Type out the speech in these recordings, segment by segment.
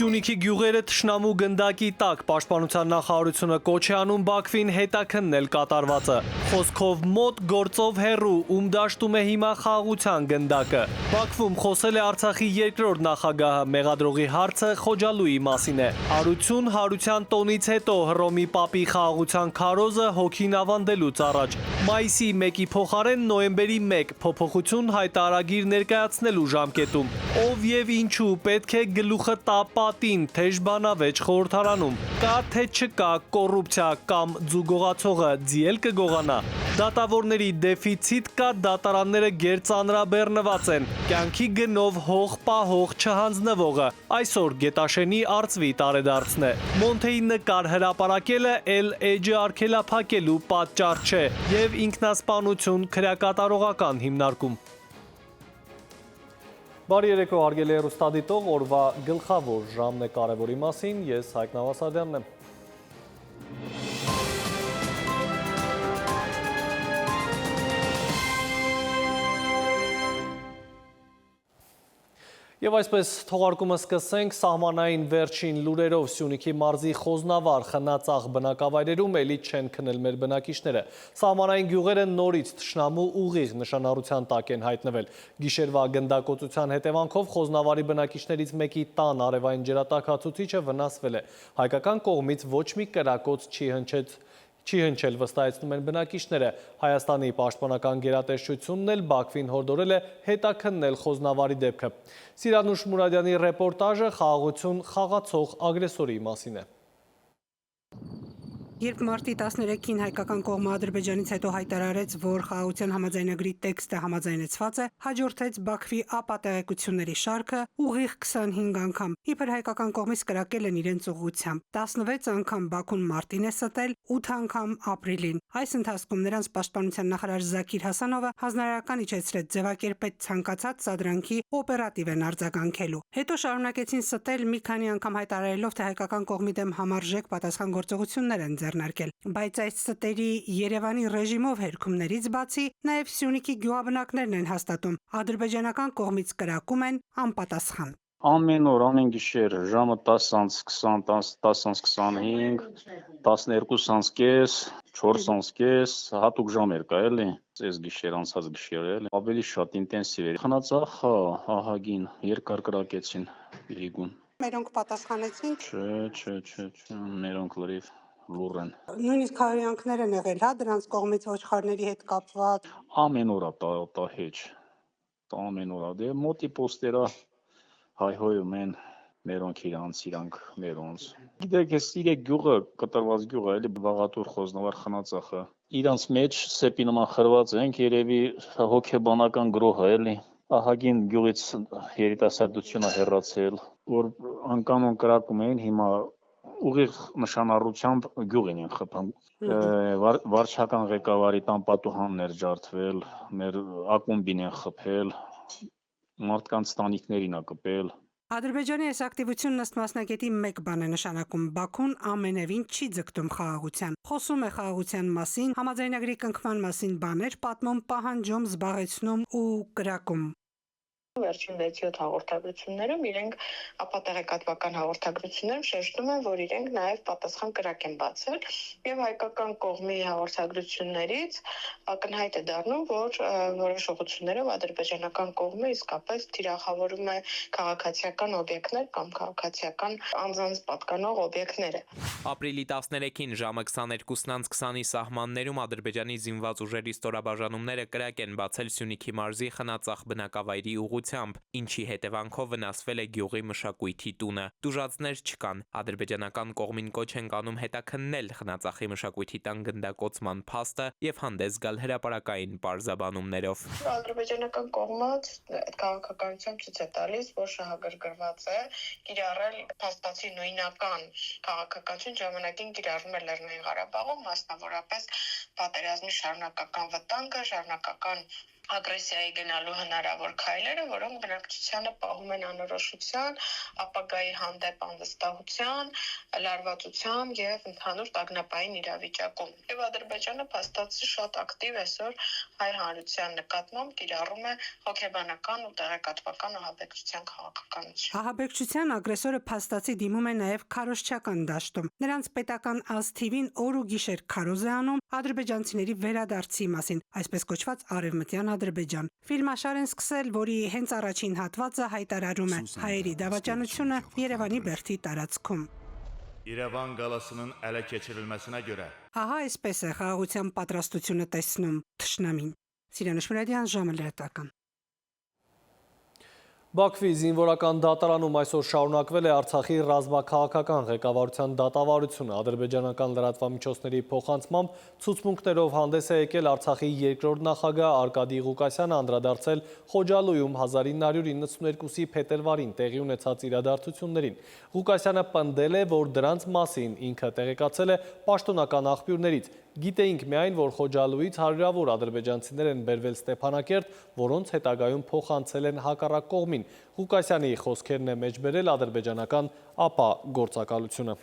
Սյունիքի գյուղերը թշնամու գնդակի տակ պաշտպանության նախարարությունը կոչ է անում Բաքվին հետաքննել կատարվածը։ Խոսքով մոտ, գործով հեռու, ում դաշտում է հիմա խաղաղության գնդակը։ Բաքվում խոսել է Արցախի երկրորդ նախագահը, մեղադրողի հարցը Խոջալույի մասին է։ Հարություն հարության տոնից հետո Հռոմի Պապի խաղաղության քարոզը հոգին ավանդելուց առաջ։ Մայիսի 1-ի փոխարեն նոյեմբերի 1 փոփոխություն հայտարարագիր ներկայացնելու ժամկետում։ Ով եւ ինչու պետք է գլուխը տա պատին թեժ բանավեճ խորհրդարանում։ Կա թե չկա կոռուպցիա կամ ձուգողացողը ձիել կգողանա։ Դատավորների դեֆիցիտ կա, դատարանները գերծանրաբեռնված են։ Կյանքի գնով հող պահող չհանձնվողը այսօր Գետաշենի արծվի տարեդարձն է։ Մոնթեի նկար հրապարակելը էլ էջը արգելափակելու պատճառ չէ եւ ինքնասպանություն քրեակատարողական հիմնարկում։ Բարի երեկո, հարգելի հեռուստադիտող, օրվա գլխավոր ժամն է կարևորի մասին, ես Հայկ Նավասարդյանն եմ։ Եվ այսպես թողարկումը սկսենք սահմանային վերջին լուրերով Սյունիքի մարզի Խոզնավար խնածաղ բնակավայրերում էլի չեն քնել մեր բնակիչները։ Սահմանային գյուղերը նորից թշնամու ուղիղ նշանառության տակ են հայտնվել։ Գիշերվա գնդակոծության հետևանքով Խոզնավարի բնակիչներից մեկի տան արևային ջրատաքացուցիչը վնասվել է։ Հայկական կողմից ոչ մի կրակոց չի հնչել, վստահեցնում են բնակիչները։ Հայաստանի պաշտպանական գերատեսչությունն էլ Բաքվին հորդորել է հետաքննել Խոզնավարի դեպքը։ Սիրանուշ Մուրադյանի ռեպորտաժը խաղաղություն խաղացող ագրեսորի մասին է։ Երբ մարտի 13-ին հայկական կողմը Ադրբեջանից հետո հայտարարեց, որ խաղաղության համաձայնագրի տեքստը համաձայնեցված է, հաջորդեց Բաքվի ապատեղեկությունների շարքը ուղիղ 25 անգամ, իբր հայկական կողմից կրակել են իրենց ուղղությամբ։ 16 անգամ Բաքուն մարտին է ստել, 8 անգամ ապրիլին։ Այս ընթացքում նրանց պաշտպանության նախարար Զաքիր Հասանովը հանրարարական իջեցրեց ձևակերպեց ցանկացած սադրանքի օպերատիվ են արձագանքելու։ Հետո շարունակեցին ստել մի քանի անգամ հայտարարելով, թե հայկական կողմի դեմ համարժեք պատասխան գործողություններ են ձեռնարկել, բայց այս ստերի Երևանի ռեժիմով հերքումներից բացի նաև Սյունիքի գյուղաբնակներն են հաստատում, ադրբեջանական կողմից կրակում են անպատասխան։ Ամեն օր, ամեն գիշեր ժամը 10:20, 10:25, 12:30, 4:30, հատուկ ժամ էր կա էլի, այս գիշեր անցած գիշեր էլի, ավելի շատ ինտենսիվ էր։ Խնածախ ահագին երկար կրակեցին իրիկուն։ Մերոնք պատասխանեցին։ Չէ, մերոնք լրիվ լուռ են։ Նույնիսկ հայհոյանքներ են եղել, հա, դրանց կողմից ոչխարների հետ կապված։ Ամեն օր տա հեչ, ամեն օր դե մոտի պոստերա հայհոյում են մերոնք իրանք մերոնց։ Գիտեք, այս իրեք գյուղը, կտրված գյուղը, էլի Վաղատուր Խոզնավար խնածախը։ Իրանց մեջ սեպի նման խրված ենք, երևի հոգեբանական գրոհ է, էլի։ Ահագին գյուղից երիտասարդությունը հեռացել, որ անկանոն կրակում էին, հիմա ուղիղ նշանառությամբ գյուղին են խփում։ Վարչական ղեկավարի տան պատուհաններ ջարդվել, մեր ակումբին են խփել, մարդկանց տանիքներին ա կպել։ Ադրբեջանի այս ակտիվությունն ըստ մասնագետի մեկ բան է նշանակում. Բաքուն ամենևին չի ձգտում խաղաղության։ Խոսում է խաղաղության մասին, համաձայնագրի կնքման մասին բաներ պատմում, պահանջում, զբաղեցնում ու կրակում։ Վերջին 6-7 հաղորդագրություններում իրենք ապատեղեկատվական հաղորդագրություններում շեշտում են, որ իրենք նաև պատասխան կրակ են բացել եւ հայկական կողմի հաղորդագրություններից ակնհայտ է դառնում, որ որոշ ուղղություններով ադրբեջանական կողմը իսկապես թիրախավորում է քաղաքացիական օբյեկտներ կամ քաղաքացիական անձանց պատկանող օբյեկտները։ Ապրիլի 13-ին ժամը 22:20-ի սահմաններում Ադրբեջանի զինված ուժերի ստորաբաժանումները կրակ են բացել Սյունիքի մարզի խնածախ բնակավայրի ուղղությամբ, ինչի հետևանքով վնասվել է գյուղի մշակույթի տունը։ Տուժածներ չկան։ Ադրբեջանական կողմին կոչ են կանում հետաքննել խնածախի մշակույթի տան գնդակոծման փաստը եւ հանդես գալ հրապարակային պարզաբանումներով։ Ադրբեջանական կողմը քաղաքականությամբ ցույց է տալիս, որ շահագրգռված է կիրառել փաստացի նույնական քաղաքականություն ժամանակին կիրառվում է Լեռնային Ղարաբաղում, մասնավորապես պատերազմի շարունակական վտանգը, շարունակական ագրեսիայի գնալու հնարավոր քայլերը, որոնք բնակչությանը պահում են անորոշության, ապագայի հանդեպ անվստահության, լարվածության եւ ընդհանուր տագնապային իրավիճակում։ Եվ Ադրբեջանը փաստացի շատ ակտիվ այսօր հայ հանրության նկատմամբ կիրառում է հոգեբանական ու տեղեկատվական ահաբեկչության քաղաքականություն։ Ահաբեկչության ագրեսորը փաստացի դիմում է նաև քարոզչական դաշտում։ Նրանց պետական ազգին օր ու գիշեր քարոզ է անում ադրբեջանցիների վերադարձի մասին, այսպես կոչված արևմտյան Ադրբեջան։ Ֆիլմաշար են սկսել, որի հենց առաջին հատվածը հայտարարում է հայերի դավաճանությունը Երևանի բերդի տարածքում։ İrəvan qalasının ələ keçirilməsinə görə Ահա այսպես է խաղաղության պատրաստությունը տեսնում թշնամին։ Սիրանուշ Մուրադյան, ժամը լրատվական։ Բաքվի զինվորական դատարանում այսօր շարունակվել է Արցախի ռազմաքաղաքական ղեկավարության դատավարությունը։ Ադրբեջանական լրատվամիջոցների փոխանցմամբ ցուցմունքներով հանդես է եկել Արցախի երկրորդ նախագահ Արկադի Ղուկասյանը անդրադարձել Խոջալույում 1992-ի փետրվարին տեղի ունեցած իրադարձություններին։ Ղուկասյանը պնդել է, որ դրանց մասին ինքը տեղեկացել է պաշտոնական աղբյուրներից։ Գիտեինք միայն, որ Խոջալույից հարյուրավոր ադրբեջանցիներ են բերվել Ստեփանակերտ, որոնց հետագայում փոխանցել են հակառակ կողմին։ Ղուկասյանի խոսքերն է մեջբերել ադրբեջանական ԱՊԱ գործակալությունը։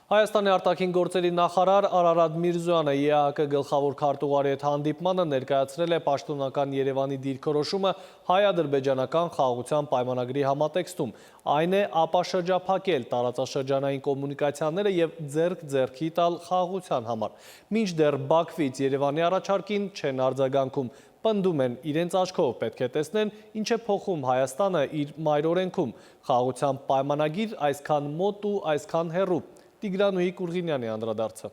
Հայաստանի արտաքին գործերի նախարար Արարատ Միրզոյանը ԵԱՀԿ գլխավոր քարտուղարի հետ հանդիպմանը ներկայացրել է պաշտոնական Երևանի դիրքորոշումը հայ-ադրբեջանական խաղաղության պայմանագրի համատեքստում։ Այն է ապաշրջափակել տարածաշրջանային կոմունիկացիաները եւ ձեռք-ձեռքի տալ խաղաղության համար։ Մինչդեռ Բաքվից Երևանի առաջարկին չեն արձագանքում։ Պնդում են իրենց աչքով պետք է տեսնեն, ինչ է փոխում Հայաստանը իր մայրօրենքում։ Խաղաղության պայմանագիր այսքան մոտ ու այսքան հեռու։ Տիգրանուհի Կուրղինյանի անդրադարձը։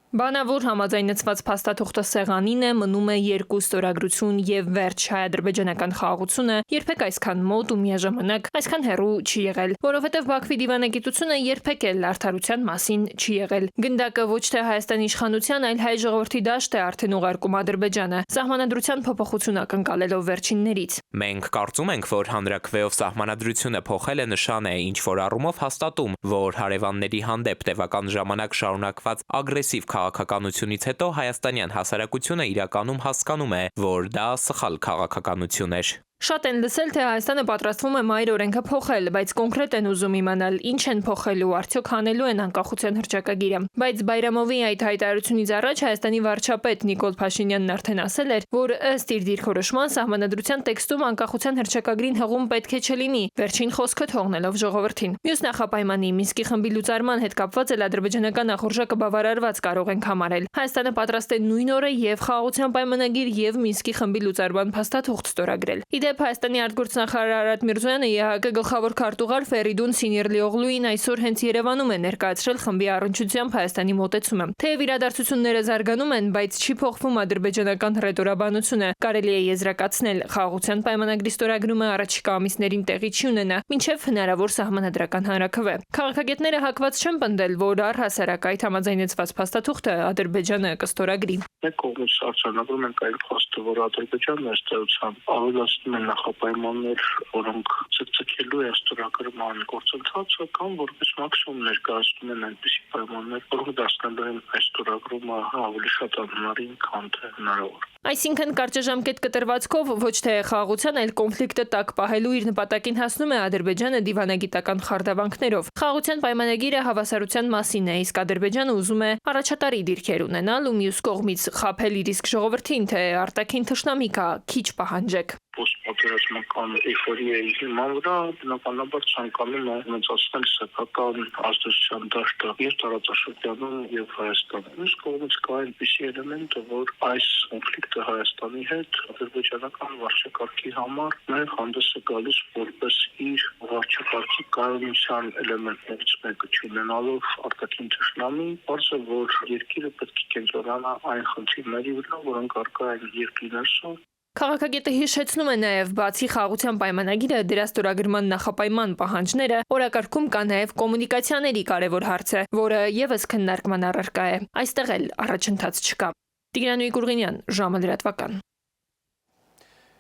Բանավոր համաձայնեցված փաստաթուղթը սեղանին է, մնում է երկու ստորագրություն եւ վերջ հայ-ադրբեջանական խաղաղությունը երբեք այսքան մոտ ու միաժամանակ այսքան հեռու չի եղել, որովհետեւ Բաքվի դիվանագիտությունը երբեք էլ արդարության մասին չի եղել։ Գնդակը ոչ թե Հայաստանի իշխանության, այլ հայ ժողովրդի դաշտ է արդեն ուղարկում Ադրբեջանը, սահմանադրության փոփոխություն ակնկալելով վերջիններից։ Մենք կարծում ենք, որ հանրաքվեով սահմանադրությունը փոխելը նշան է, ինչ որ առումով հաստատում, որ հարևանների հանդեպ տևական ժամանակ շարունակված ագրեսիվ քաղաքականությունից հետո հայաստանյան հասարակությունը իրականում հասկանում է, որ դա սխալ քաղաքականություն էր։ Շատ են լսել, թե Հայաստանը պատրաստվում է մայր օրենքը փոխել, բայց կոնկրետ են ուզում իմանալ, ինչ են փոխելու, արդյոք հանելու են անկախության հռչակագիրը։ Բայց Բայրամովի այդ հայտարարությունից առաջ Հայաստանի վարչապետ Նիկոլ Փաշինյանն արդեն ասել էր, որ ըստ իր դիրքորոշման սահմանադրության տեքստում անկախության հռչակագրին հղում պետք է չլինի, վերջին խոսքը թողնելով ժողովրդին։ Մյուս նախապայմանի Մինսկի խմբի լուծարման հետ կապված էլ ադրբեջանական ախորժակը բավարարված կարող ենք համարել։ Հայաստանը պատրաստ է նույն օրը եւ խաղաղության պայմանագիր եւ Մինսկի խմբի լուծարման փաստաթուղթ ստորագրել։ Հայաստանի արտգործնախարար Արարատ Միրզոյանը ԵԱՀԿ գլխավոր քարտուղար Ֆերիդուն Սինիրլիօղլուին այսօր հենց Երևանում է ներկայացրել խմբի առնչությամբ Հայաստանի մոտեցումը։ Թեև իրադարձությունները զարգանում են, բայց չի փոխվում ադրբեջանական հռետորաբանությունը։ Կարելի է եզրակացնել, խաղաղության պայմանագրի ստորագրումը առաջիկա ամիսներին տեղի չի ունենա, մինչև հնարավոր սահմանադրական հանրաքվե։ Քաղաքագետները հակված չեն պնդել, որ առհասարակ այդ համաձայնեցված փաստաթուղթը Ադրբեջանը կստորագրի։ Մենք կողմից արձանագրում ենք այն փաստը, որ Ադրբեջանն ըստեյության ավելացնում է նախապայմաններ, որոնք ցկցկելու է ստորագրման գործընթացը կամ որպես մաքսիմում ներկայացնում են այնպիսի պայմաններ, որոնք դարձնելու են այս ստորագրումը ավելի շատ անհնարին, քան թե հնարավոր։ Այսինքն կարճաժամկետ կտրվածքով ոչ թե խաղաղության, այլ կոնֆլիկտը տակ պահելու իր նպատակին հասնում է Ադրբեջանը դիվանագիտական խարդավանքներով։ Խաղաղության պայմանագիրը հավասարության մասին է, իսկ Ադրբեջանը ուզում է առաջատարի դիրքեր ունենալ ու մյուս կողմից խաբել իր իսկ ժողովրդին, թե արտաքին թշնամի կա, քիչ պահանջեք։ Պատերազմական էйֆորիայի հիման վրա բնականաբար ցանկանում է մեծացնել սեփական ազդեցության դաշտը եւ տարածաշրջանում եւ Հայաստանում։ Մյուս կողմից կա այնպիսի էլեմենտը, որ այս կոնֆլիկտը Հայաստանի հետ ադրբեջանական վարչակարգի համար նաեւ հանդես է գալիս որպես իր վարչակարգի կայունության էլեմենտներից մեկը, չունենալով արտաքին թշնամի, բարձր որ երկիրը պետք է կենտրոնանա այն խնդիրների վրա, որոնք առկա են երկրի ներսում։ Քաղաքագետը հիշեցնում է նաև, բացի խաղաղության պայմանագիրը, դրա ստորագրման նախապայման պահանջները, օրակարգում կա նաև կոմունիկացիաների կարևոր հարցը, որը եւս քննարկման առարկա է։ Այստեղ էլ առաջընթաց չկա։ Տիգրանուհի Կուրղինյան, ժամը լրատվական։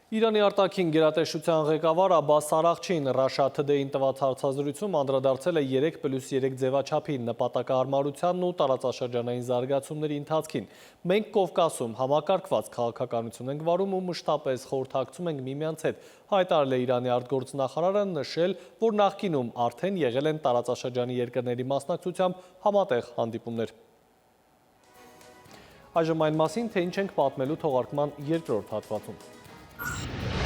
Իրանի արտաքին գերատեսչության ղեկավար Աբբաս Արաղչին Russia Today-ին տված հարցազրույցում անդրադարձել է 3+3 ձևաչափին, նպատակահարմարությանն ու տարածաշրջանային զարգացումների ընթացքին։ Մենք Կովկասում համակարգված քաղաքականություն ենք վարում ու մշտապես խորհրդակցում ենք միմյանց հետ, հայտարարել է Իրանի արտգործնախարարը, նշել, որ նախկինում արդեն եղել են տարածաշրջանի երկրների մասնակցությամբ համատեղ հանդիպումներ։ Այժմ այն մասին, թե ինչ ենք պատմելու թողարկման երկրորդ հատվածում։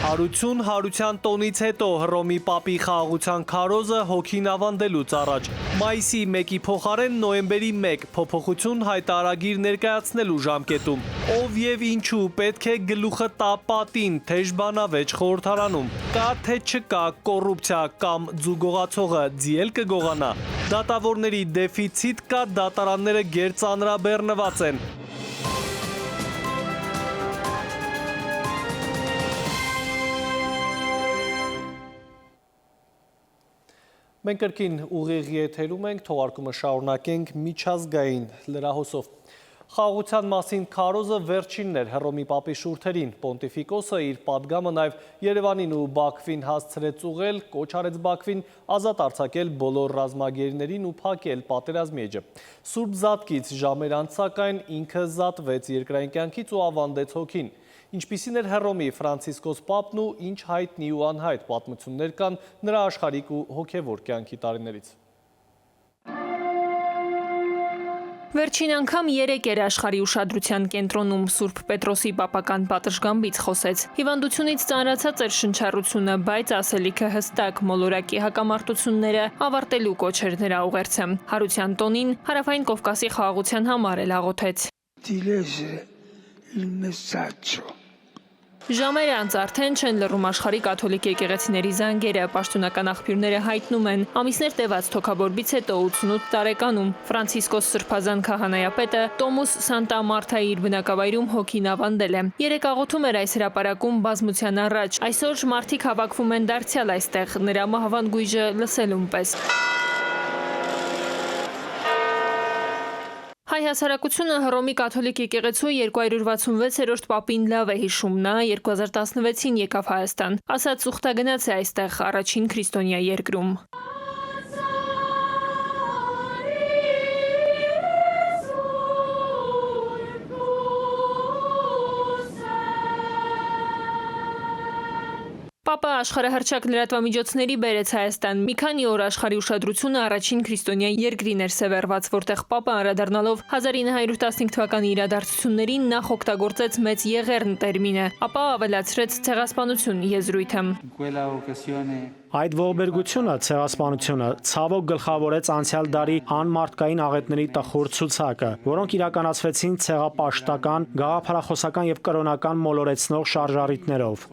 Հարություն հարության տոնից հետո Հռոմի Պապի խաղաղության քարոզը հոգին ավանդելուց առաջ մայիսի 1-ի փոխարեն նոյեմբերի 1 փոփոխություն հայտարարագիր ներկայացնելու ժամկետում ով եւ ինչու պետք է գլուխը տա պատին թեժ բանավեճ խորհրդարանում կա թե չկա կոռուպցիա կամ ձուգողացողը ձիել կգողանա դատավորների դեֆիցիտ կա դատարանները գերծանրաբեռնված են Մենք կրկին ուղիղ եթերում ենք, թողարկումը շարունակենք միջազգային լրահոսով։ Խաղաղության մասին քարոզը վերջինն էր Հռոմի Պապի շուրթերին։ Պոնտիֆիկոսը իր պատգամը նաև Երևանին ու Բաքվին հասցրեց ուղղել, կոչ արեց Բաքվին ազատ արձակել բոլոր ռազմագերիներին ու փակել պատերազմի էջը։ Սուրբ Զատկից ժամեր անց սակայն ինքը զատվեց երկրային կյանքից ու ավանդեց հոգին։ Ինչպիսին էր Հռոմի Ֆրանցիսկոս Պապն ու ինչ հայտնի ու անհայտ պատմություններ կան նրա աշխարհիկ ու հոգևոր կյանքի տարիներից։ Վերջին անգամ 3 էր աշխարհի ուշադրության կենտրոնում Սուրբ Պետրոսի պապական պատշգամբից խոսեց։ Հիվանդությունից ծանրացած էր շնչառությունը, բայց ասելիքը հստակ մոլորակի հակամարտությունները ավարտելու կոչ էր նրա ուղերձը։ Հարության տոնին Հարավային Կովկասի խաղաղության համար էլ աղոթեց։ Ժամեր անց արդեն չեն լռում աշխարհի կաթոլիկ եկեղեցիների զանգերը, պաշտոնական աղբյուրները հայտնում են, ամիսներ տևած թոքաբորբից հետո 88 տարեկանում Ֆրանցիսկոս Սրբազան քահանայապետը Տոմուս Սանտա Մարթայի իր բնակավայրում հոգին ավանդել է։ Երեք աղոթում էր այս հրապարակում բազմության առաջ։ Այսօր մարդիկ հավաքվում են դարձյալ այստեղ, նրա մահվան գույժը լսելուն պես։ Հայ հասարակությունը Հռոմի կաթոլիկ եկեղեցու 266-րդ պապին լավ է հիշում, նա 2016-ին եկավ Հայաստան, ասաց ուխտագնաց է այստեղ առաջին քրիստոնյա երկրում։ Պապը աշխարհահռչակ լրատվամիջոցների բերեց Հայաստան։ Մի քանի օր աշխարհի ուշադրությունը առաջին քրիստոնյա երկրին էր սևեռված, որտեղ Պապը անդրադառնալով 1915 թվականի իրադարձություններին նախ օգտագործեց մեծ եղեռն տերմինը, ապա ավելացրեց ցեղասպանություն եզրույթը։ Այդ ողբերգությունը, ցեղասպանությունը, ցավոք գլխավորեց անցյալ դարի անմարդկային աղետների տխուր ցուցակը, որոնք իրականացվեցին ցեղապաշտական, գաղափարախոսական եւ կրոնական մոլորեցնող շարժառիթներով։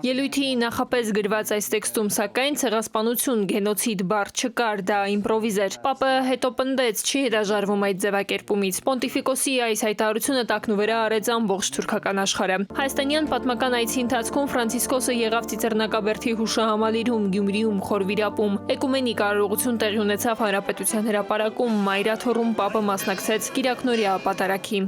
Ելույթի նախապես գրված այս տեքստում սակայն ցեղասպանություն, գենոցիդ բառ չկար, դա իմպրովիզ էր։ Պապը հետո պնդեց, չի հրաժարվում այդ ձևակերպումից։ Պոնտիֆիկոսի այս հայտարարությունը տակնուվերա արեց ամբողջ թուրքական աշխարհը։ Հայաստանյան պատմական այցի ընթացքում Ֆրանցիսկոսը եղավ Ծիծեռնակաբերդի հուշահամալիրում, Գյումրիում, Խորվիրապում, էկումենիկ արարողություն տեղի ունեցավ Հանրապետության հրապարակում, Մայրաթոռում Պապը մասնակցեց Կիրակնօրյա պատարագի։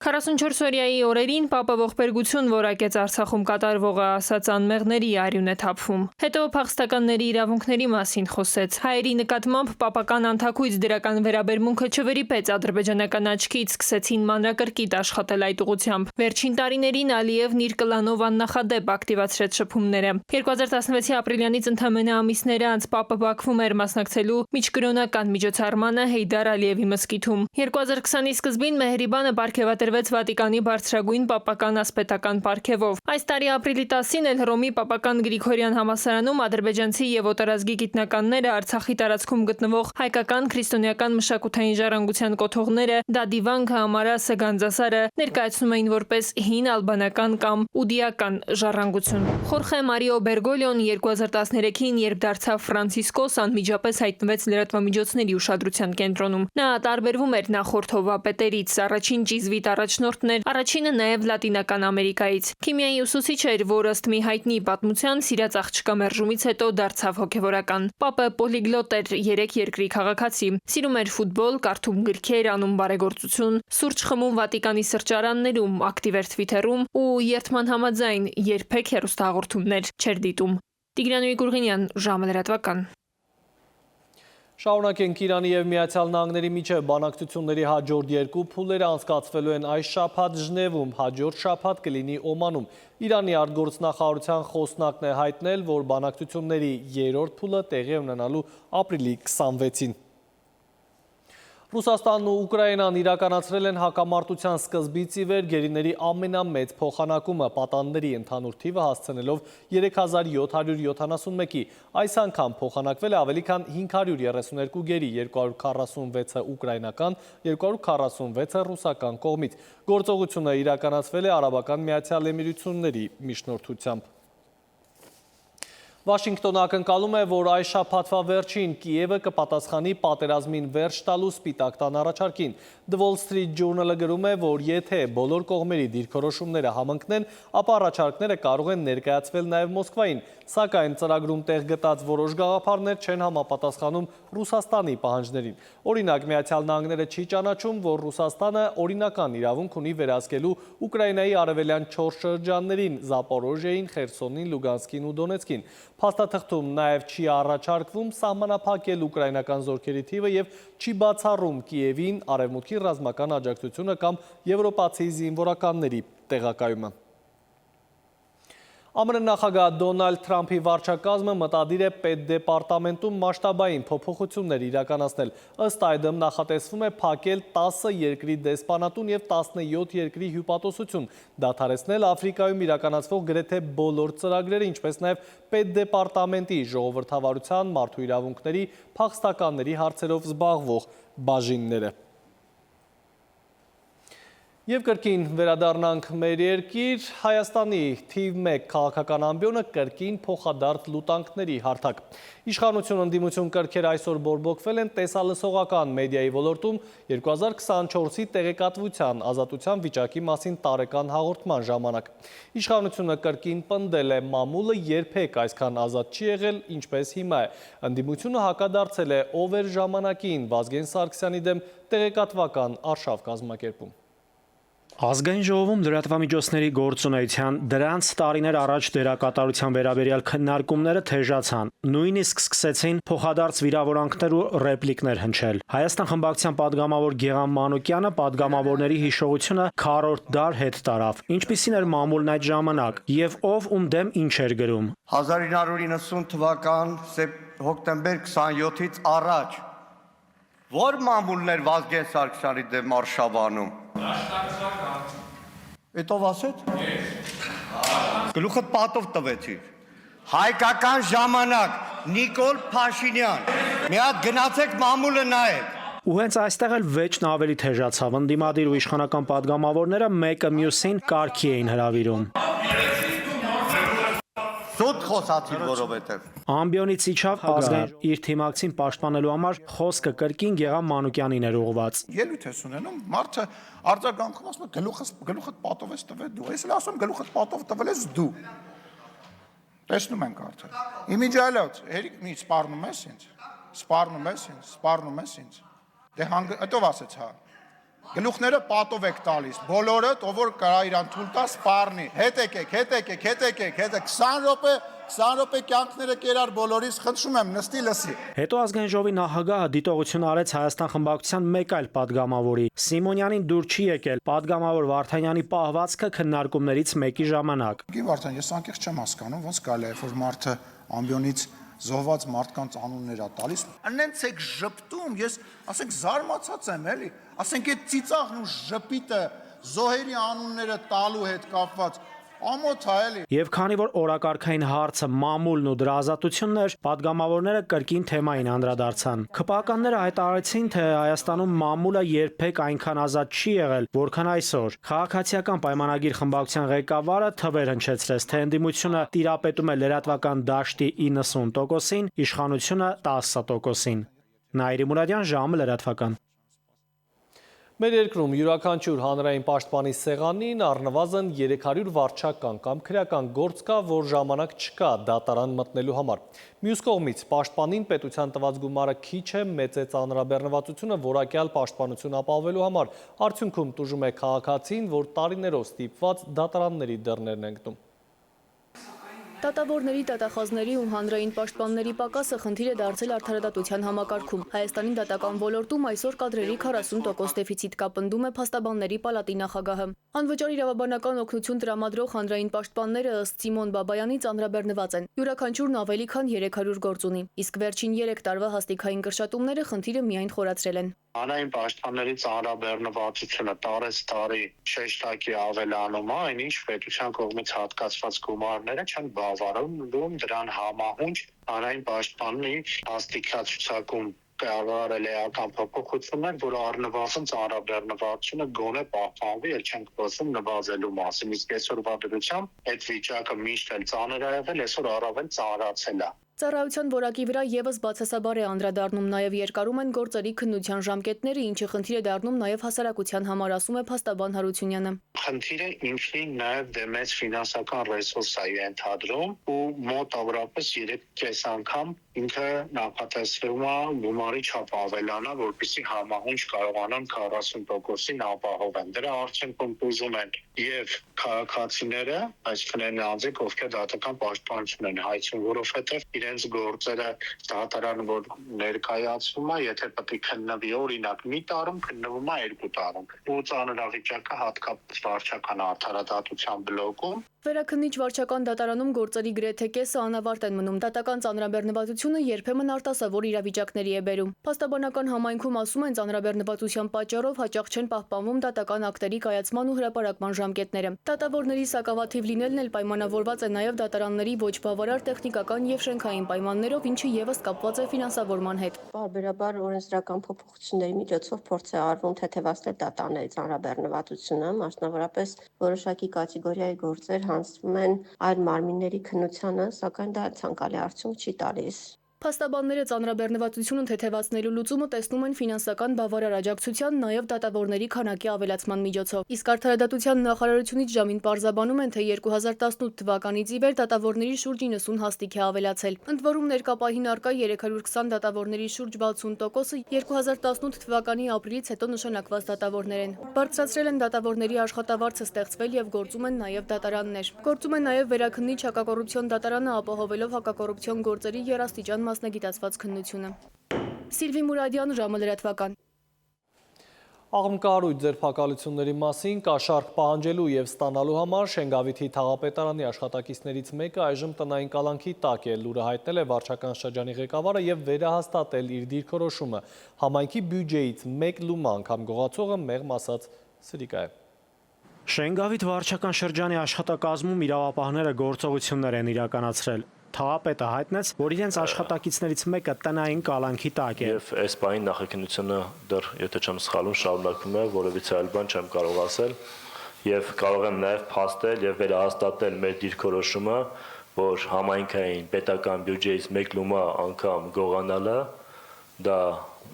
44-օրյայի օրերին Պապը ողբերգություն որակեց Արցախում կատարվողը, ասաց անմեղների արյուն է թափվում։ Հետո փախստականների իրավունքների մասին խոսեց։ Հայերի նկատմամբ պապական անթաքույց դրական վերաբերմունքը չվրիպեց ադրբեջանական աչքից, սկսեցին մանրակրկիտ աշխատել այդ ուղղությամբ։ Վերջին տարիներին Ալիևն իր կլանով աննախադեպ ակտիվացրեց շփումները։ 2016-ի ապրիլյանից ընդամենը ամիսներ անց Պապը Բաքվում էր մասնակցելու միջկրոնական միջոցառմանը Հեյդար Ալիևի մզկիթում։ 2020-ի սկզբին Մեհրիբանը պարգևատրվեց Վատիկանի բարձրագույն պապական ասպետական պարգևով։ Այս տարի ապրիլի 10-ին էլ Հռոմի պապական Գրիգորյան համալսարանում ադրբեջանցի եւ օտարազգի գիտնականները Արցախի տարածքում գտնվող հայկական քրիստոնեական մշակութային ժառանգության կոթողները Դադիվանքը, Ամարասը, Գանձասարը ներկայացնում էին որպես հին ալբանական կամ ուդիական ժառանգություն։ Խորխե Մարիո Բերգոլիոն 2013-ին, երբ դարձավ Ֆրանցիսկոս, անմիջապես հայտնվեց լրատվամիջոցների ուշադրության կենտրոնում։ Նա տարբերվում էր նախորդ հովվապետերից, առաջին ճիզվիտ առաջնորդներ, առաջինը նաև Լատինական Ամերիկայից։ Քիմիայի ուսուցիչ էր, որ ըստ մի հայտնի պատմության սիրած աղջկա մերժումից հետո դարձավ հոգևորական։ Պապը պոլիգլոտ էր, 3 երկրի քաղաքացի։ Սիրում էր ֆուտբոլ, կարդում գրքեր, անում բարեգործություն, սուրճ խմում Վատիկանի սրճարաններում, ակտիվ էր Թվիթերում ու երթման համաձայն երբեք հեռուստահաղորդումներ չէր դիտում։ Տիգրան Գուրգինյան, ժամը լրատվական։ Շարունակենք Իրանի և Միացյալ Նահանգների միջև բանակցությունների հաջորդ երկու փուլերը անցկացվելու են այս շաբաթ Ժնևում, հաջորդ շաբաթ կլինի Օմանում։ Իրանի արտգործնախարարության խոսնակն է հայտնել, որ բանակցությունների երրորդ փուլը տեղի է ունենալու ապրիլի 26-ին։ Ռուսաստանն ու Ուկրաինան իրականացրել են հակամարտության սկզբից ի վեր գերիների ամենամեծ փոխանակումը պատանների ընդհանուր թիվը հասցնելով 3771-ի։ Այս անգամ փոխանակվել է ավելի քան 532 գերի, 246-ը ուկրաինական, 246-ը ռուսական կողմից։ Գործողությունը իրականացվել է Արաբական Միացյալ Էմիրությունների միջնորդությամբ։ Վաշինգտոնը ակնկալում է, որ այս շաբաթվա վերջին Կիևը կպատասխանի պատերազմին վերջ տալու Սպիտակ տան առաջարկին։ The Wall Street Journal-ը գրում է, որ եթե բոլոր կողմերի դիրքորոշումները համընկնեն, ապա առաջարկները կարող են ներկայացվել նաև Մոսկվային, սակայն ծրագրում տեղ գտած որոշ գաղափարներ չեն համապատասխանում Ռուսաստանի պահանջներին։ Օրինակ, Միացյալ Նահանգները չի ճանաչում, որ Ռուսաստանը օրինական իրավունք ունի վերահսկելու Ուկրաինայի արևելյան 4 շրջաններին՝ Զապորոժիային, Խերսոնին, Լուգանսկին ու Դոնեցկին։ Փաստաթղթում նաև չի առաջարկվում սահմանափակել ուկրաինական զորքերի թիվը և չի բացառում Կիևին արևմուտքի ռազմական աջակցությունը կամ եվրոպացի զինվորականների տեղակայումը։ ԱՄՆ նախագահ Դոնալդ Թրամփի վարչակազմը մտադիր է Պետդեպարտամենտում մասշտաբային փոփոխություններ իրականացնել։ Ըստ այդմ նախատեսվում է փակել 10 երկրի դեսպանատուն և 17 երկրի հյուպատոսություն, դադարեցնել Աֆրիկայում իրականացվող գրեթե բոլոր ծրագրերը, ինչպես նաև Պետդեպարտամենտի ժողովրդավարության, մարդու իրավունքների, փախստականների հարցերով զբաղվող բաժինները։ Եվ կրկին վերադառնանք մեր երկիր, Հայաստանի թիվ 1 քաղաքական ամբիոնը կրկին փոխադարձ լուտանքների հարթակ։ Իշխանություն ընդդիմություն կրքեր այսօր բորբոքվել են տեսալսողական մեդիայի ոլորտում 2024-ի տեղեկատվության ազատության վիճակի մասին տարեկան հաղորդման ժամանակ։ Իշխանությունը կրկին պնդել է մամուլը երբեք այսքան ազատ չի եղել, ինչպես հիմա է։ Ընդդիմությունը հակադարձել է ով էր ժամանակին Վազգեն Սարգսյանի դեմ տեղեկատվական արշավ կազմակերպում։ Ազգային ժողովում լրատվամիջոցների գործունեության դրանց տարիներ առաջ դերակատարության վերաբերյալ քննարկումները թեժացան, նույնիսկ սկսեցին փոխադարձ վիրավորանքներ ու ռեպլիկներ հնչել։ Հայաստան խմբակցության падգամավոր Գեղամ Մանուկյանը падգամավորների հիշողությունը քառորդ դար հետ տարավ։ Ինչպիսին էր մամուլն այդ ժամանակ եւ ով ում դեմ ինչ էր գրում։ 1990 թվական հոկտեմբեր 27-ից առաջ որ մամուլներ Վազգեն Սարգսյանի դեմ արշավանում։ Էտով ասեց։ Գլուխդ պատով տվեցի։ Հայկական ժամանակ Նիկոլ Փաշինյան։ Մի հատ գնացեք մամուլը նայեք։ Ու հենց այստեղ էլ վեճն ավելի թեժացավ։ Ընդդիմադիր ու իշխանական падգամավորները մեկը մյուսին կարգի էին հրավիրում։ Սուտ խոսացիր որովհետև։ Ամբիոնից իջավ ազգային իր թիմակցին պաշտպանելու համար խոսքը կրկին Գեղամ Մանուկյանին էր ուղղված։ Ելույթ ես ունենում, մարդը արձագանքում ասում է գլուխդ պատով ես տվել դու։ Ես էլ ասում գլուխդ պատով տվել ես դու։ Տեսնում ենք արդեն։ Իմիջիալոց, հերիք մի սպառնում ես ինձ։ Դե հետո ասեց հա։ Գլուխները պատով եք տալիս, բոլորը, ով որ կարա իրան թույլ տա սպառնի, հետ եկեք, 20 րոպե կյանքները կերար բոլորիս, խնդրում եմ, նստի լսի։ Հետո ազգային ժողովի նախագահը դիտողություն արեց Հայաստան խմբակցության մեկ այլ падգամավորի։ Սիմոնյանին դուր չի եկել падգամավոր Վարդանյանի պահվածքը քննարկումներից մեկի ժամանակ։ Վարդան, ես անկեղծ չեմ հասկանում, ոնց կարելի է, որ մարդը ամբիոնից զոհված մարդկանց անուններ է տալիս։ Անենց եք ժպտում, ես ասենք զարմացած եմ, էլի։ Ասենք այդ ծիծաղն ու ժպիտը զոհերի անունները տալու հետ կապված ամոթ է, էլի։ Եվ քանի որ օրակարգային հարցը մամուլն ու դրա ազատությունն էր, падգամավորները կրկին թեմային անդրադարձան։ ՔՊԱ-ականները հայտարարեցին, թե Հայաստանում մամուլը երբեք այնքան ազատ չի եղել, որքան այսօր։ Քաղաքացիական պայմանագիր խմբակցության ղեկավարը թվեր հնչեցրեց, թե ընդդիմությունը տիրապետում է լրատվական դաշտի 90%-ին, իշխանությունը 10%-ին։ Նայիրի Մուրադյան, ժամը լրատվական։ Մեր երկրում յուրաքանչյուր հանրային պաշտպանի սեղանին առնվազն 300 վարչական կամ քրեական գործ կա, որ ժամանակ չկա դատարան մտնելու համար։ Մյուս կողմից պաշտպանին պետության տված գումարը քիչ է, մեծ է ծանրաբեռնվածությունը որակյալ պաշտպանություն ապահովելու համար։ Արդյունքում տուժում է քաղաքացին, որ տարիներով ստիպված դատարանների դռներն է ընկնում։ Դատավորների, դատախազների ու հանրային պաշտպանների պակասը խնդիր է դարձել արդարադատության համակարգում։ Հայաստանի դատական ոլորտում այսօր կադրերի 40% դեֆիցիտ կա, պնդում է Փաստաբանների պալատի նախագահը։ Անվճար իրավաբանական օգնություն տրամադրող հանրային պաշտպանները ըստ Սիմոն Բաբայանի ծանրաբեռնված են։ Յուրաքանչյուրն ավելի քան 300 գործ ունի, իսկ վերջին 3 տարվա հաստիկային կրճատումները խնդիրը միայն խորացրել են։ Հանրային պաշտպանների ծանրաբեռնվածությունը տարեց տարի շեշտակի ավելանում է, այնինչ պետության կողմից հատկացված գումարները չեն բավարարում դրան համահունչ հանրային պաշտպանի հաստիկացուցակում կառավարել էական փոփոխություններ, որ առնվազն ծանրաբեռնվածությունը գոնե պահպանվի, էլ չենք խոսում նվազելու մասին, իսկ այսօրվա դրությամբ այդ վիճակը միշտ էլ ծանր է եղել, այսօր առավել ծանրացել է։ Ծառայության որակի վրա եւս բացասաբար է անդրադառնում, նաեւ երկարում են գործերի քննության ժամկետները, ինչը խնդիր է դառնում նաեւ հասարակության համար, ասում է փաստաբան Հարությունյանը։ Խնդիրը ինքնին նաեւ դեմեց ֆինանսական ռեսուրս է ընդհանրում ու մոտավորապես 3.5 անգամ ինքը նախատեսվում է գումարի չափ ավելանա, որպեսզի համահունչ կարողանան 40%-ին ապահովեն։ Դրա արդյունքում ուզում են եւ քաղաքացիները, այսինքն այն անձիկ, ովքեր դատական պաշտպանություն են հայցում, որովհետեւ իրենց գործերը դատարանը որ ներկայացվում է, եթե պետք է քննվի օրինակ մի տարում, քննվում է 2 տարում։ Ու ծանրավիճակը հատկապես վարչական արդարադատության բլոկում Վերաքննիչ վարչական դատարանում գործերի գրեթե կեսը անավարտ են մնում։ Դատական ծանրաբեռնվածությունը երբեմն արտասովոր իրավիճակների է բերում։ Փաստաբանական համայնքում ասում են, ծանրաբեռնվածության պատճառով հաճախ չեն պահպանվում դատական ակտերի կայացման ու հրապարակման ժամկետները։ Դատավորների սակավաթիվ լինելն էլ պայմանավորված է նաև դատարանների ոչ բավարար տեխնիկական եւ շենքային պայմաններով, ինչը եւս կապված է ֆինանսավորման հետ։ Բարբերաբար օրենսդրական փոփոխությունների միջոցով փորձ է արվում թեթևացնել դատարանների ծանրաբեռնվածությունը, մասնավորապես որոշակի կատեգորիայի գործեր հանձնվում են այլ մարմինների քննությանը, սակայն դա ցանկալի արդյունք չի տալիս։ Փաստաբանները ծանրաբեռնվածությունը թեթևացնելու լուծումը տեսնում են ֆինանսական բավարար աջակցության, նաև դատավորների քանակի ավելացման միջոցով։ Իսկ արդարադատության նախարարությունից ժամին պարզաբանում են, թե 2018 թվականից ի վեր դատավորների շուրջ 90 հաստիք է ավելացել։ Ընդ որում ներկապահին առկա 320 դատավորների շուրջ 60%-ը 2018 թվականի ապրիլից հետո նշանակված դատավորներ են։ Բարձրացրել են դատավորների աշխատավարձը ստեղծվել եւ գործում են նաև դատարաններ։ Գործում է նաև վերաքննիչ հակակոռուպցիոն դատարանը, ապահովելով հակակոռուպցիոն գործերի երաստիճան մասնագիտացված քննությունը։ Սիլվի Մուրադյան, ժամը լրատվական։ Աղմկահարույց ձերբակալությունների մասին կա շարք պահանջելու եւ ստանալու համար Շենգավիթի թաղապետարանի աշխատակիցներից մեկը այժմ տնային կալանքի տակ է, լուրը հայտնել է վարչական շրջանի ղեկավարը եւ վերահաստատել իր դիրքորոշումը։ Համայնքի բյուջեից 1 լումա անգամ գողացողը մեղմ ասած սրիկա է։ Շենգավիթ վարչական շրջանի աշխատակազմում իրավապահները գործողություններ են իրականացրել։ Թաղապետը հայտնեց, որ իրենց աշխատակիցներից մեկը տնային կալանքի տակ է։ Եվ այս պահին նախաքննությունը դեռ, եթե չեմ սխալվում, շարունակվում է, որևիցե այլ բան չեմ կարող ասել, եւ կարող եմ նաեւ փաստել եւ վերահաստատել մեր դիրքորոշումը, որ համայնքային պետական բյուջեից 1 լումա անգամ գողանալը դա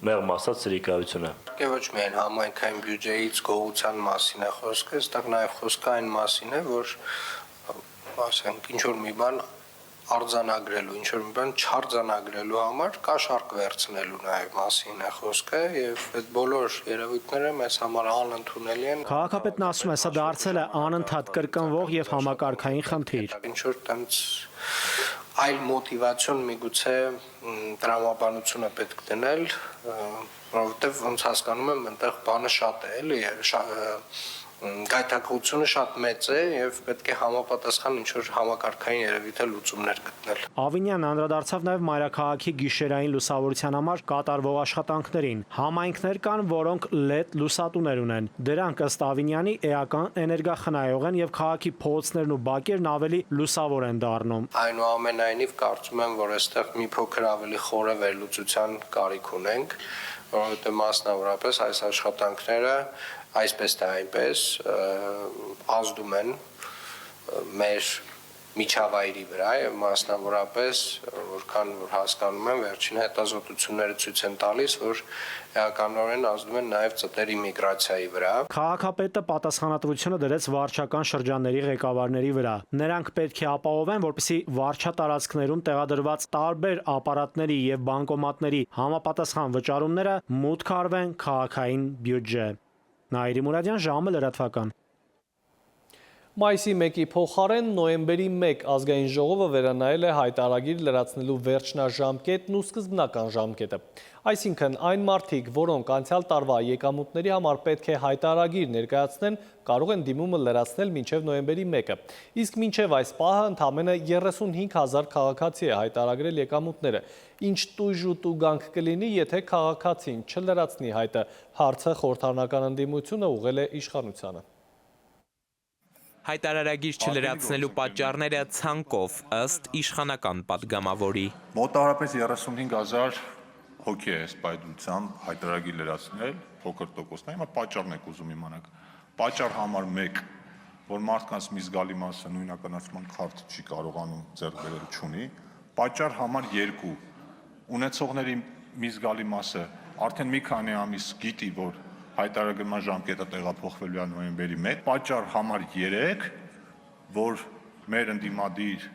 մեղմ ասած սրիկայություն է։ Եվ ոչ միայն համայնքային բյուջեից գողության մասին է խոսքը, այստեղ նաեւ խոսքը այն մասին է, որ ասենք ինչ որ մի բան արձանագրելու, ինչ որ մի բան չարձանագրելու համար կաշառք վերցնելու նաև մասին է խոսքը եւ այդ բոլոր երևույթները մեզ համար անընդունելի են։ Քաղաքապետն ասում է, սա դարձել է անընդհատ կրկնվող եւ համակարգային խնդիր։ Ինչ որ տենց այլ մոտիվացիոն միգուցե տրամաբանությունը պետք դնել, որովհետեւ ոնց հասկանում եմ, այնտեղ բանը շատ է, էլի գայթակղությունը շատ մեծ է եւ պետք է համապատասխան ինչ-որ համակարգային երևույթը լուծումներ գտնել։ Ավինյանն անդրադարձավ նաեւ մայրաքաղաքի գիշերային լուսավորության համար կատարվող աշխատանքներին։ Համայնքներ կան, որոնք LED լուսատուներ ունեն։ Դրանք ըստ Ավինյանի էական էներգախնայող են եւ քաղաքի փողոցներն ու բակերն ավելի լուսավոր են դառնում։ Այնուամենայնիվ կարծում եմ, որ այստեղ մի փոքր ավելի խորը վերլուծության կարիք ունենք, որովհետեւ մասնավորապես այս աշխատանքները այսպես թե այնպես ազդում են մեր միջավայրի վրա եւ մասնավորապես որքան որ հասկանում եմ վերջին հետազոտությունները ցույց են տալիս, որ էականորեն ազդում են նաեւ ծտերի միգրացիայի վրա։ Քաղաքապետը պատասխանատվությունը դրեց վարչական շրջանների ղեկավարների վրա։ Նրանք պետք է ապահովեն, որպեսզի վարչատարածքներում տեղադրված տարբեր ապարատների եւ բանկոմատների համապատասխան վճարումները մուտք արվեն քաղաքային բյուջե։ Նաիրի Մուրադյան, ժամը լրատվական։ Մայիսի 1-ի փոխարեն նոյեմբերի 1 ազգային ժողովը վերանայել է հայտարարագիր լրացնելու վերջնաժամկետն ու սկզբնական ժամկետը։ Այսինքն այն մարդիկ, որոնք անցյալ տարվա եկամուտների համար պետք է հայտարարագիր ներկայացնեն, կարող են դիմումը լրացնել մինչև նոյեմբերի 1-ը։ Իսկ մինչև այս պահը ընդամենը 35,000 քաղաքացի է հայտարարել եկամուտները։ Ինչ տույժ ու տուգանք կլինի, եթե քաղաքացին չլրացնի հայտը, հարցը խորհրդարանական ընդդիմությունը ուղղել է իշխանությանը։ Հայտարարագիր չլրացնելու պատճառները ցանկով ըստ իշխանական падգամավորի։ Մոտավորապես 35,000 հոգի է սպայդությամբ հայտարարագիր լրացնել, փոքր տոկոսն է, հիմա պատճառն եք ուզում իմանաք։ Պատճառ համար 1, որ մարդկանց մի զգալի մասը նույնականացման քարտ չի կարողանում ձեռք բերել չունի, պատճառ համար 2, ունեցողների մի զգալի մասը արդեն մի քանի ամիս գիտի, որ հայտարարման ժամկետը տեղափոխվելու է նոյեմբերի 1, պատճառ համար 3, որ մեր ընդդիմադիր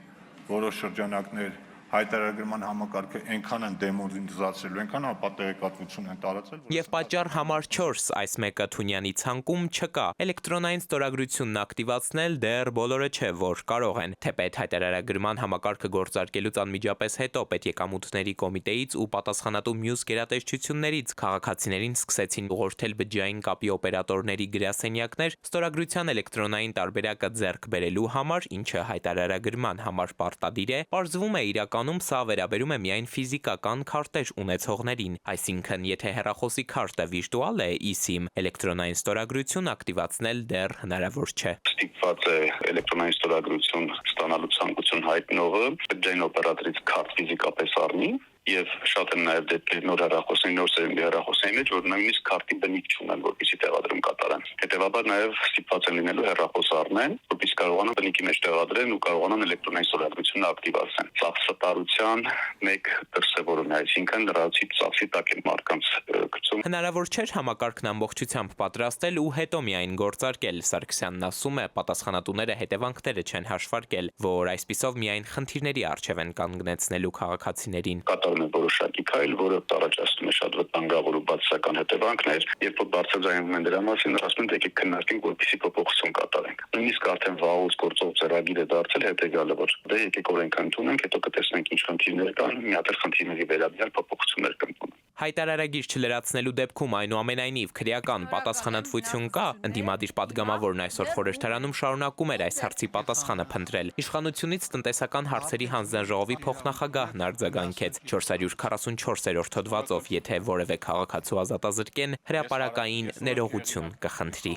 որոշ շրջանակներ հայտարարման համակարգը այնքան են դեմոդիզացրել, այնքան ապատեղեկատվություն են տարածել։ Եվ պատճառ համար 4 այս մեկը Թունյանի ցանկում չկա։ Էլեկտրոնային ստորագրությունն ակտիվացնել դեռ բոլորը չէ, որ կարող են։ Թեպետ հայտարարագրման համակարգը գործարկելուց անմիջապես հետո պետեկամուտների կոմիտեից ու պատասխանատու մյուս գերատեսչություններից քաղաքացիներին սկսեցին ուղղորդել բջջային կապի օպերատորների գրասենյակներ ստորագրության էլեկտրոնային տարբերակը ձեռք բերելու համար, ինչը հայտարարագրման համար պարտադիր է, պարզվում է իրականում սա վերաբերում է միայն ֆիզիկական քարտեր ունեցողներին, այսինքն եթե հեռախոսի քարտը վիրտուալ է eSIM, էլեկտրոնային ստորագրություն ակտիվացնել դեռ հնարավոր չէ։ Ստիպված է էլեկտրոնային ստորագրություն ստանալու ցանկություն հայտնողը բջջային օպերատորից քարտ ֆիզիկապես առնի եւ շատ են նաեւ դեպքեր նոր հեռախոսային, նոր սերնդի հեռախոսային մեջ, որ նույնիսկ քարտի բնիկ չունեն, որպեսզի տեղադրում կատարեն։ Հետևաբար նաեւ ստիպված են լինելու հեռախոս առնեն, որպեսզի կարողանան բնիկի մեջ տեղադրեն ու կարողանան էլեկտրոնային ստորագրությունը ակտիվացնել։ Ծախսատարության մեկ դրսևորում է, այսինքն լրացի ծախսի տակ են մարդկանց գծում։ Հնարավոր չէր համակարգն ամբողջությամբ պատրաստել ու հետո միայն գործարկել։ Սարգսյանն ասում է, պատասխանատուները հետևանքները չեն հաշվարկել, որ այսպիսով միայն խնդիրների առջև են կանգնեցնելու քաղաքացիներին։ Որոշակի քայլ, որը առաջացնում է շատ վտանգավոր ու բացասական հետևանքներ, երբ որ բարձրաձայնվում են դրա մասին, ասում են եկեք քննարկենք, որպեսզի փոփոխություն կատարենք։ Նույնիսկ արդեն վաղուց գործող ծրագիր է դարձել հետեւյալը, որ դե եկեք օրենք ընդունենք, հետո կտեսնենք ինչ խնդիրներ կան, մի հատ խնդիրների վերաբերյալ փոփոխություններ կընդունենք։ Հայտարարագիր չլրացնելու դեպքում այնուամենայնիվ քրեական պատասխանատվություն կա, ընդդիմադիր падգամավորն այսօր խորհրդարանում շարունակում էր այս հարցի պատասխանը փնտրել։ Իշխանությունից տնտեսական հարցերի հանձնաժողովի փոխնախագահն արձագանքեց 444-րդ հոդվածով, եթե որևէ քաղաքացու ազատազրկեն, հրապարակային ներողություն կխնդրի։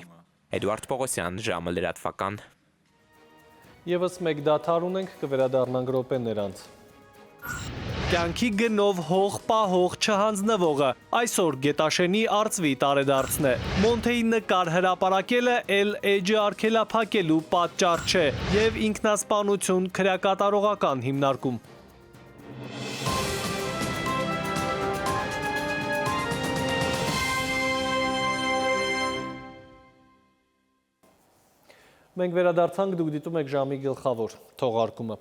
Էդուարդ Պողոսյան, ժամը լրատվական։ Եվս մեկ դադար ունենք, կվերադառնանք րոպեներ անց։ Կյանքի գնով հող պահող չհանձնվողը այսօր Գետաշենի արծվի տարեդարձն է։ Մոնթեի նկար հրապարակելը էլ էջը արգելափակելու պատճառ չէ եւ ինքնասպանություն քրեակատարողական հիմնարկում։ Մենք վերադարձանք, դուք դիտում եք ժամի գլխավոր թողարկումը։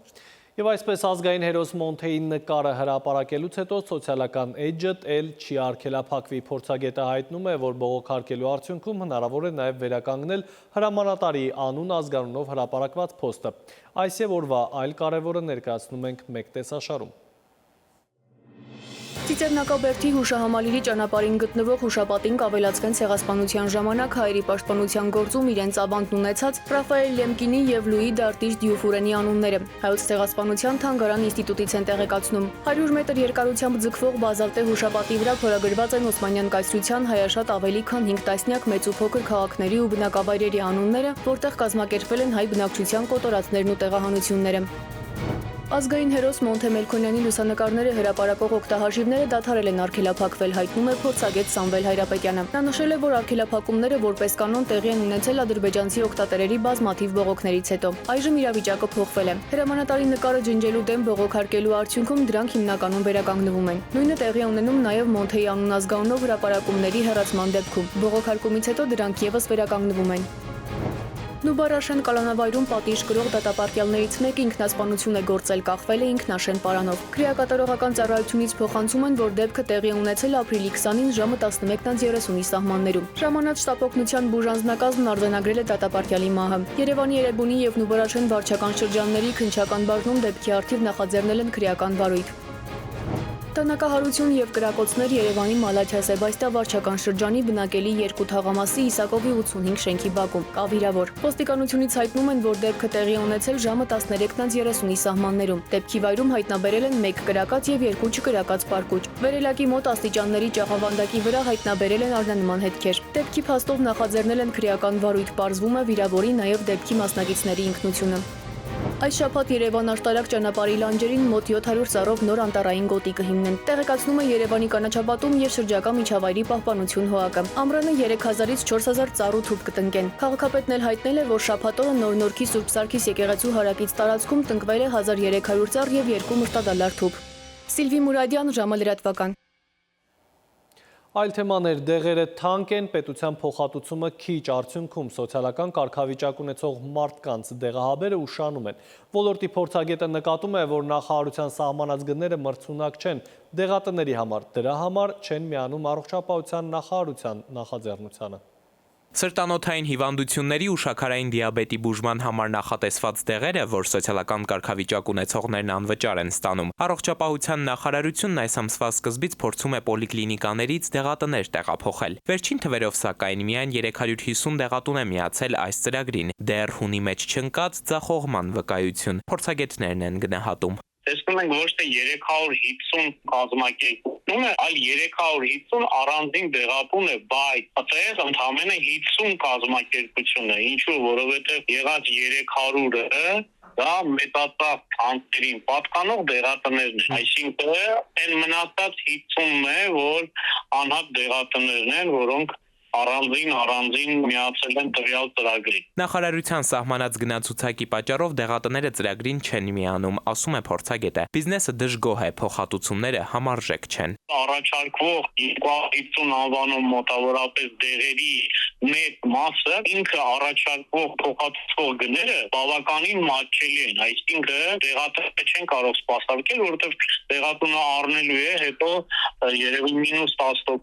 Եվ այսպես ազգային հերոս Մոնթեի նկարը հրապարակելուց հետո սոցիալական էջը էլ չի արգելափակվի։ Փորձագետը հայտնում է, որ բողոքարկելու արդյունքում հնարավոր է նաև վերականգնել հրամանատարի անուն ազգանունով հրապարակված փոստը։ Այս եւ օրվա այլ կարևորը ներկայացնում ենք մեկ տեսաշարում։ Ծիծեռնակաբերդի հուշահամալիրի ճանապարհին գտնվող հուշապատին կավելացվեն ցեղասպանության ժամանակ հայերի պաշտպանության գործում իրենց ավանդն ունեցած Ռաֆայել Լեմկինի եւ Լուի Դարտիժ Դյուֆուրենի անունները։ Հայոց ցեղասպանության թանգարան ինստիտուտից են տեղեկացնում։ 100 մետր երկարությամբ ձգվող բազալտե հուշապատի վրա փորագրված են Օսմանյան կայսրության հայաշատ ավելի քան 5 տասնյակ մեծ ու փոքր քաղաքների ու բնակավայրերի անունները, որտեղ կազմակերպվել են հայ բնակչության կոտորածներն ու տեղահանությունները։ Ազգային հերոս Մոնթե Մելքոնյանի լուսանկարները հրապարակող օգտահաշիվները դադարել են արգելափակվել, հայտնում է փորձագետ Սամվել Հայրապետյանը։ Նա նշել է, որ արգելափակումները որպես կանոն տեղի են ունեցել ադրբեջանցի օգտատերերի բազմաթիվ բողոքներից հետո։ Այժմ իրավիճակը փոխվել է։ Հրամանատարի նկարը ջնջելու դեմ բողոքարկելու արդյունքում դրանք հիմնականում վերականգնվում են։ Նույնը տեղի է ունենում նաև Մոնթեի անուն ազգանունով հրապարակումների հեռացման դեպքում։ Բողոքարկումից հետո դրանք եւս վերականգնվում են։ Նուբարաշեն կալանավայրում պատիժ կրող դատապարտյալներից մեկը ինքնասպանություն է գործել, կախվել է ինքնաշեն պարանով։ Քրեակատարողական ծառայությունից փոխանցում են, որ դեպքը տեղի է ունեցել ապրիլի 20-ին ժամը 11:30-ի սահմաններում։ Ժամանած շտապօգնության բուժանձնակազմն արձանագրել է դատապարտյալի մահը։ Երևանի Երևանի եւ Նուբարաշեն վարչական շրջանների քննչական բաժնում դեպքի առթիվ նախաձեռնել են քրեական վարույթ։ Տնակահարություն եւ կրակոցներ Երևանի Մալաթիա Սեբաստիա վարչական շրջանի բնակելի 2 թաղամասի Իսակովի 85 շենքի բակում, կավիրավոր։ Ոստիկանությունից հայտնում են, որ դեպքը տեղի է ունեցել ժամը 13:30-ի սահմաններում։ Դեպքի վայրում հայտնաբերել են 1 կրակած եւ 2 չկրակած պարկուճ։ Վերելակի մոտ աստիճանների ճաղավանդակի վրա հայտնաբերել են արնանման հետքեր։ Դեպքի փաստով նախաձեռնել են քրեական վարույթ, պարզվում է վիրավորի նաեւ դեպքի մասնակիցների ինքնությունը։ Այս շաբաթ Երևան աշտարակ ճանապարհի լանջերին մոտ 700 ծառով նոր անտառային գոտի կհիմնեն։ Տեղեկացնում է Երևանի կանաչապատում եւ շրջակա միջավայրի պահպանություն ՀՕԱԿ-ը։ Ամռանը 3000-ից 4000 ծառ ու թուփ կտնկեն։ Քաղաքապետն էլ հայտնել է, որ շաբաթօրը Նոր-Նորքի Սուրբ Սարգիս եկեղեցու հարակից տարածքում տնկվել է 1300 ծառ եւ 2 մրտադալար թուփ։ Սիլվի Մուրադյան, ժամը լրատվական։ Այլ թեմաներ դեղերը թանկ են, պետության փոխհատուցումը քիչ, արդյունքում սոցիալական կարգավիճակ ունեցող մարդկանց դեղահաբերը ուշանում են։ Ոլորտի փորձագետը նկատում է, որ նախարարության սահմանած գները մրցունակ չեն դեղատների համար, դրա համար չեն միանում առողջապահության նախարարության նախաձեռնությանը։ Սրտանոթային հիվանդությունների ու շաքարային դիաբետի բուժման համար նախատեսված դեղերը, որ սոցիալական կարգավիճակ ունեցողներն անվճար են ստանում, առողջապահության նախարարությունն այս ամսվա սկզբից փորձում է պոլիկլինիկաներից դեղատներ տեղափոխել։ Վերջին թվերով սակայն միայն 350 դեղատուն է միացել այս ծրագրին, դեռ հունի մեջ չընկած ձախողման վկայություն, փորձագետներն են գնահատում։ Տեսնում ենք ոչ թե 350 կազմակերպություն է, այլ 350 առանձին դեղատուն է, բայց այդտեղ ընդամենը 50 կազմակերպություն է։ Ինչու՞, որովհետև եղած 300-ը դա մեծածախ հանքերին պատկանող դեղատներն են։ Այսինքն այն մնացած 50-ն է, որ անհատ դեղատներն են, որոնք առանձին միացել են տվյալ ծրագրին։ Նախարարության սահմանած գնացուցակի պատճառով դեղատները ծրագրին չեն միանում, ասում է փորձագետը։ Բիզնեսը դժգոհ է, փոխհատուցումները համարժեք չեն։ Առաջարկվող 250 անվանում մոտավորապես դեղերի մեծ մասը ինքը առաջարկվող փոխհատուցող գները բավականին մատչելի են, այսինքն դեղատները չեն կարող սպասարկել, որովհետև դեղատունը առնելու է, հետո երևի -10%,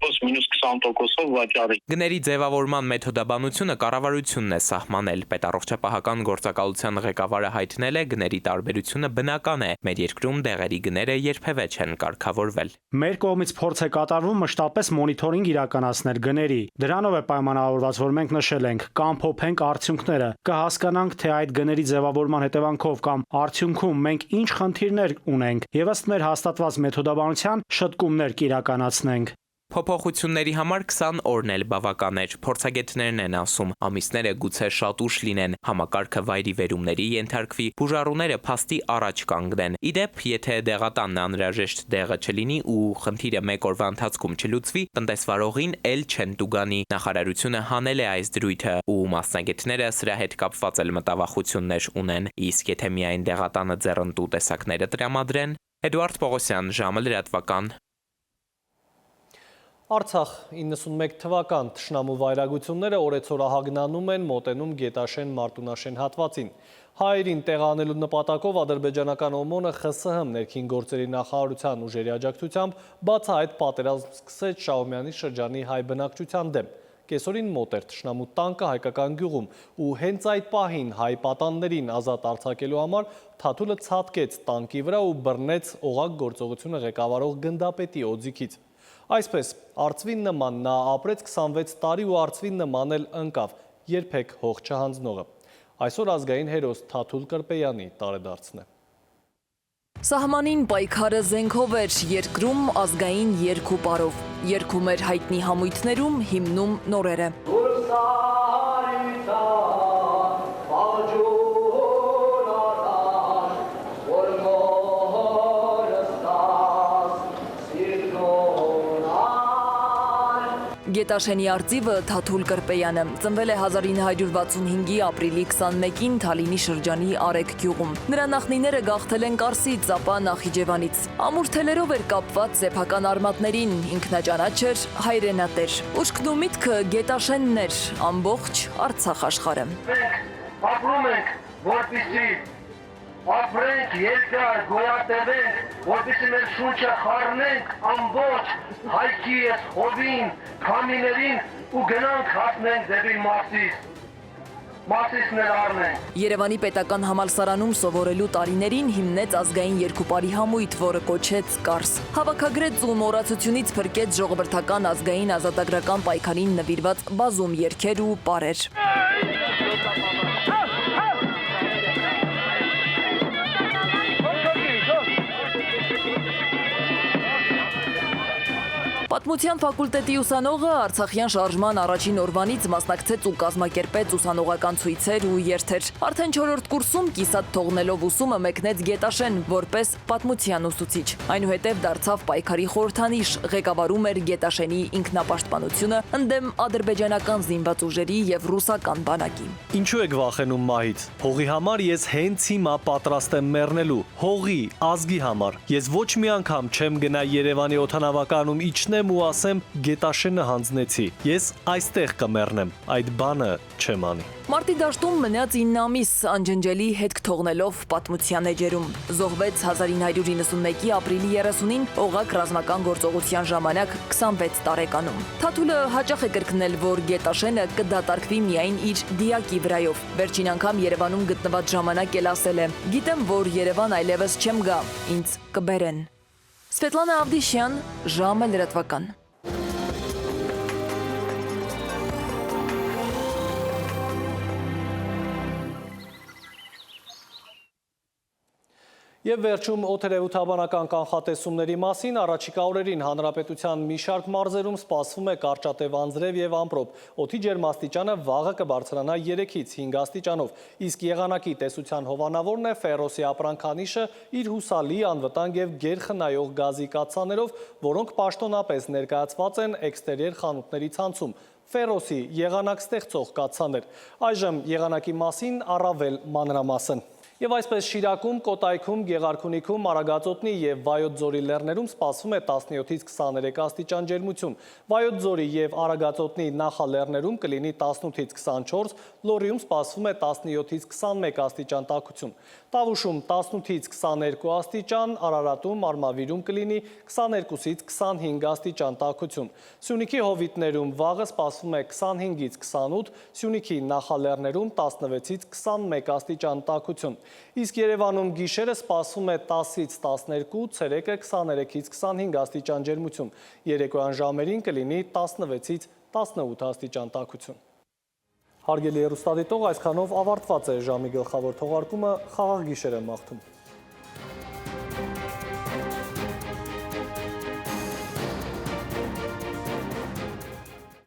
-5%, -20%-ով վաճառի։ Գների ձևավորման մեթոդաբանությունը կառավարությունն է սահմանել։ Պետառողջապահական գործակալության ղեկավարը հայտնել է, գների տարբերությունը բնական է։ Մեր երկրում դեղերի գները երբևէ չեն կարգավորվել։ Մեր կողմից փորձ է կատարվում մշտապես մոնիթորինգ իրականացնել գների։ Դրանով է պայմանավորված, որ մենք նշել ենք, կամփոփենք արդյունքները, կհասկանանք, թե այդ գների ձևավորման հետևանքով կամ արդյունքում մենք ինչ խնդիրներ ունենք, եւ ըստ մեր հաստատված մեթոդաբանության շտկումներ կիրականացնենք։ Փոփոխությունների համար 20 օրն էլ բավական էր, փորձագետներն են ասում, ամիսները գուցե շատ ուշ լինեն, համակարգը վայրի վերումների ենթարկվի, բուժառուները փաստի առաջ կանգնեն։ Իդեպ, եթե դեղատանն անհրաժեշտ դեղը չլինի ու խնդիրը մեկ օրվա ընթացքում չլուծվի, տնտեսվարողին էլ չեն տուգանի։ Նախարարությունը հանել է այս դրույթը ու մասնագետները սրա հետ կապված էլ մտավախություններ ունեն, իսկ եթե միայն դեղատանը ձեռնտու տեսակները տրամադրեն։ Էդուարդ Պողոսյան, ժամը լրատվական։ Արցախ 91 թվական թշնամու վայրագությունները օրեցօր ահագնանում են մոտենում Գետաշեն Մարտունաշեն հատվածին։ Հայերին տեղանելու նպատակով ադրբեջանական օմոնը ԽՍՀՄ ներքին գործերի նախարարության ուժերի աջակցությամբ բացահայտ պատերազմ սկսեց Շահումյանի շրջանի հայ բնակչության դեմ։ Կեսօրին մոտ էր թշնամու տանկը հայկական գյուղում ու հենց այդ պահին հայ պատաններին ազատ արձակելու համար Թաթուլը ցատկեց տանկի վրա ու բռնեց օղակ գործողությունը ղեկավարող գնդապետի օձիքից։ Այսպես, արծվին նման նա ապրեց 26 տարի ու արծվին նման էլ ընկավ, երբեք հող չհանձնողը։ Այսօր ազգային հերոս Թաթուլ Կրպեյանի տարեդարձն է։ Սահմանին պայքարը զենքով էր, երկրում ազգային երգ ու պարով։ Երգում էր հայտնի համույթներում, հիմնում նորերը։ Գետաշենի արծիվը Թաթուլ Կրպեյանը ծնվել է 1965-ի ապրիլի 21-ին Թալինի շրջանի Արեգ գյուղում։ Նրա նախնիները գաղթել են Կարսից, ապա Նախիջևանից։ Ամուր թելերով էր կապված սեփական արմատներին, ինքնաճանաչ էր, հայրենատեր։ Ուշքն ու միտքը Գետաշենն էր, ամբողջ Արցախ աշխարհը։ Մենք ապրում ենք, որպեսզի ապրենք, երկար գոյատևենք, որպեսզի մեր շունչը խառնենք ամբողջ հայքի ես հովին, քամիներին ու գնանք հասնենք դեպի Մարսիսներ առնենք։ Երևանի պետական համալսարանում սովորելու տարիներին հիմնեց ազգային երկուպարի համույթ, որը կոչեց Կարս։ Հավաքագրեց ու մոռացությունից փրկեց ժողովրդական ազգային ազատագրական պայքարին նվիրված բազում երգեր ու պարեր։ Պատմության ֆակուլտետի ուսանողը Արցախյան շարժման առաջին օրվանից մասնակցեց ու կազմակերպեց ուսանողական ցույցեր ու երթեր։ Արդեն 4-րդ կուրսում կիսատ թողնելով ուսումը մեկնեց Գետաշեն որպես պատմության ուսուցիչ։ Այնուհետև դարձավ պայքարի խորհրդանիշ, ղեկավարում էր Գետաշենի ինքնապաշտպանությունը ընդդեմ ադրբեջանական զինված ուժերի եւ ռուսական բանակի։ Ինչու եք վախենում մահից։ Հողի համար ես հենց հիմա պատրաստ եմ մեռնելու։ Հողի, ազգի համար։ Ես ոչ մի անգամ չեմ գնա Երևանի օդանավականում իջնեմ ու ասեմ Գետաշենը հանձնեցի։ Ես այստեղ կմեռնեմ։ Այդ բանը չեմ անի։ Մարտի դաշտում մնաց 9 ամիս անջնջելի հետք թողնելով պատմության էջերում։ Զոհվեց 1991-ի ապրիլի 30-ին օղակ ռազմական գործողության ժամանակ 26 տարեկանում։ Թաթուլը հաճախ է կրկնել, որ Գետաշենը կդատարկվի միայն իր դիակի վրայով։ Վերջին անգամ Երևանում գտնված ժամանակ էլ ասել է. «Գիտեմ, որ Երևան այլևս չեմ գա, ինձ կբերեն»։ Սվետլանա Ավդիշյան, ժամը լրատվական։ Եվ վերջում օդերևութաբանական կանխատեսումների մասին առաջիկա օրերին հանրապետության մի շարք մարզերում սպասվում է կարճատև անձրև եւ ամպրոպ։ Օդի ջերմաստիճանը վաղը կբարձրանա 3-ից 5 աստիճանով, իսկ եղանակի տեսության հովանավորն է Ֆերոսի ապրանքանիշը իր հուսալի անվտանգ եւ գերխնայող գազի կաթսաներով, որոնք պաշտոնապես ներկայացված են էքստերիեր խանութների ցանցում։ Ֆերոսի եղանակ ստեղծող կաթսաներ։ Այժմ եղանակի մասին առավել մանրամասն։ Եվ այսպես Շիրակում, Կոտայքում, Գեղարքունիքում, Արագածոտնի և Վայոց ձորի լեռներում սպասվում է 17-ից 23 աստիճան ջերմություն։ Վայոց ձորի և Արագածոտնի նախալեռներում կլինի 18-ից 24, Լոռիում սպասվում է 17-ից 21 աստիճան տաքություն։ Տավուշում 18-ից 22 աստիճան, Արարատում, Արմավիրում կլինի 22-ից 25 աստիճան տաքություն։ Սյունիքի հովիտներում վաղը սպասվում է 25-ից 28, Սյունիքի նախալեռներում 16-ից 21 աստիճան տաքություն։ Իսկ Երևանում գիշերը սպասվում է 10-ից 12, ցերեկը 23-ից 25 աստիճան ջերմություն։ Երեկոյան ժամերին կլինի 16-ից 18 աստիճան տաքություն։ Հարգելի հեռուստադիտող, այսքանով ավարտված է ժամի գլխավոր թողարկումը, խաղաղ գիշեր եմ մաղթում։